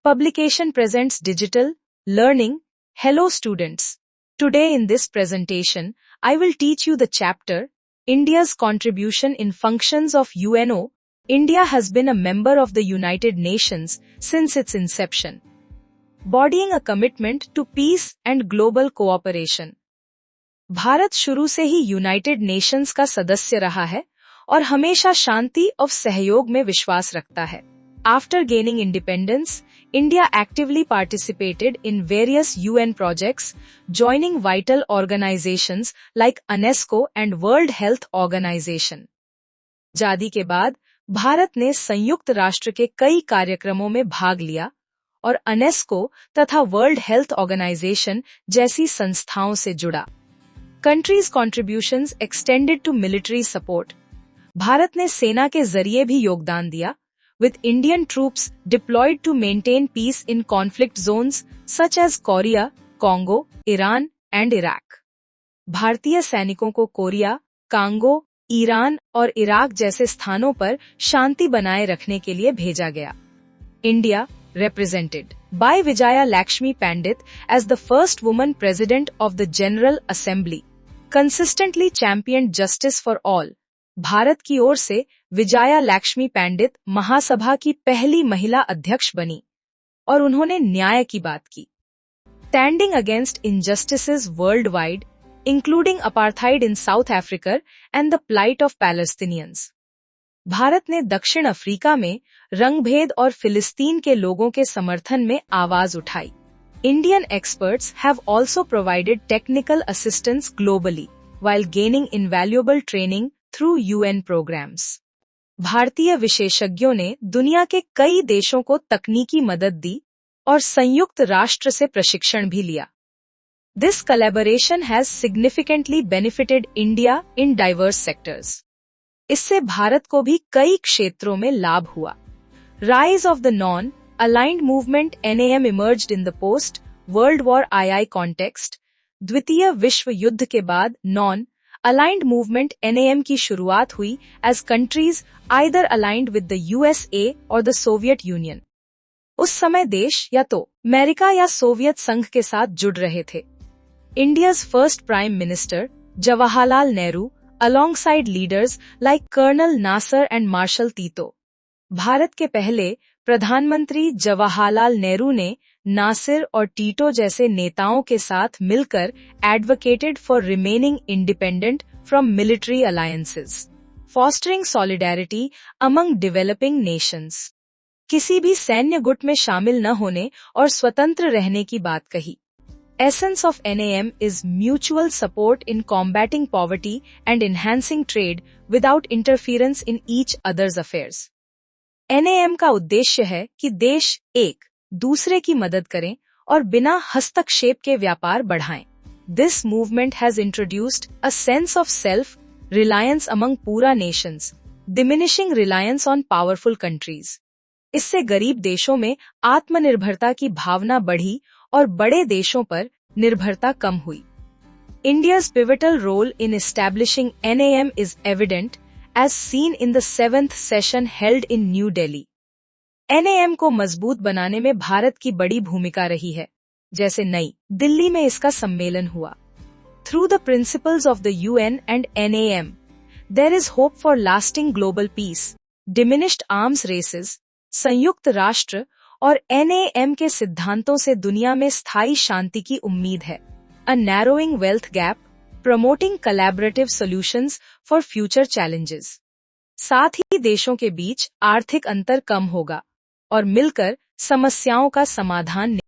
publication presents digital learning. Hello students. Today in this presentation, I will teach you the chapter India's contribution in functions of UNO. India has been a member of the United Nations since its inception, bodying a commitment to peace and global cooperation. Bharat शुरू से ही United Nations का सदस्य रहा है और हमेशा शांति और सहयोग में विश्वास रखता है. After gaining independence, India actively participated in various UN projects, joining vital organizations like UNESCO and World Health Organization. आजादी के बाद भारत ने संयुक्त राष्ट्र के कई कार्यक्रमों में भाग लिया और UNESCO तथा वर्ल्ड हेल्थ ऑर्गेनाइजेशन जैसी संस्थाओं से जुड़ा. Countries' contributions extended to military support. Bharat ने सेना के जरिए भी योगदान दिया, with Indian troops deployed to maintain peace in conflict zones such as Korea, Congo, Iran and Iraq. भारतीय सैनिकों को कोरिया, कांगो, ईरान और इराक जैसे स्थानों पर शांति बनाए रखने के लिए भेजा गया. India, represented by Vijaya Lakshmi Pandit as the first woman president of the General Assembly, consistently championed justice for all. Bharat की ओर से विजया लक्ष्मी पंडित महासभा की पहली महिला अध्यक्ष बनी और उन्होंने न्याय की बात की. Standing against injustices worldwide, including apartheid in South Africa and the plight of Palestinians. Bharat ने दक्षिण अफ्रीका में रंगभेद और फिलिस्तीन के लोगों के समर्थन में आवाज उठाई. Indian experts have also provided technical assistance globally while gaining invaluable training through UN programs. भारतीय विशेषज्ञों ने दुनिया के कई देशों को तकनीकी मदद दी और संयुक्त राष्ट्र से प्रशिक्षण भी लिया. This collaboration has significantly benefited India in diverse sectors. इससे भारत को भी कई क्षेत्रों में लाभ हुआ. Rise of the non aligned movement NAM emerged in the post world war II context. द्वितीय विश्व युद्ध के बाद नॉन अलाइंड मूवमेंट NAM की शुरुआत हुई as countries either aligned with the USA और द सोवियत यूनियन. उस समय देश या तो अमेरिका या सोवियत संघ के साथ जुड़ रहे थे. India's first prime minister Jawaharlal Nehru alongside leaders like colonel Nasser and marshal Tito. Bharat के पहले प्रधानमंत्री जवाहरलाल नेहरू ने नासिर और टीटो जैसे नेताओं के साथ मिलकर advocated for remaining independent from military alliances, fostering solidarity among developing Nations. किसी भी सैन्य गुट में शामिल न होने और स्वतंत्र रहने की बात कही. Essence of NAM is mutual support in combating poverty and enhancing trade without interference in each other's affairs. NAM का उद्देश्य है कि देश एक दूसरे की मदद करें और बिना हस्तक्षेप के व्यापार बढ़ाएं. This movement has introduced a sense of self-reliance among पूरा nations, diminishing reliance on powerful countries. इससे गरीब देशों में आत्मनिर्भरता की भावना बढ़ी और बड़े देशों पर निर्भरता कम हुई. India's pivotal role in establishing NAM is evident as seen in the 7th session held in New Delhi. NAM को मजबूत बनाने में भारत की बड़ी भूमिका रही है, जैसे नई दिल्ली में इसका सम्मेलन हुआ. Through the principles of the UN and NAM, there is hope for lasting global peace, diminished arms races, संयुक्त राष्ट्र और NAM के सिद्धांतों से दुनिया में स्थायी शांति की उम्मीद है. A narrowing wealth gap, promoting collaborative solutions for future challenges. साथ ही देशों के बीच आर्थिक अंतर कम होगा और मिलकर समस्याओं का समाधान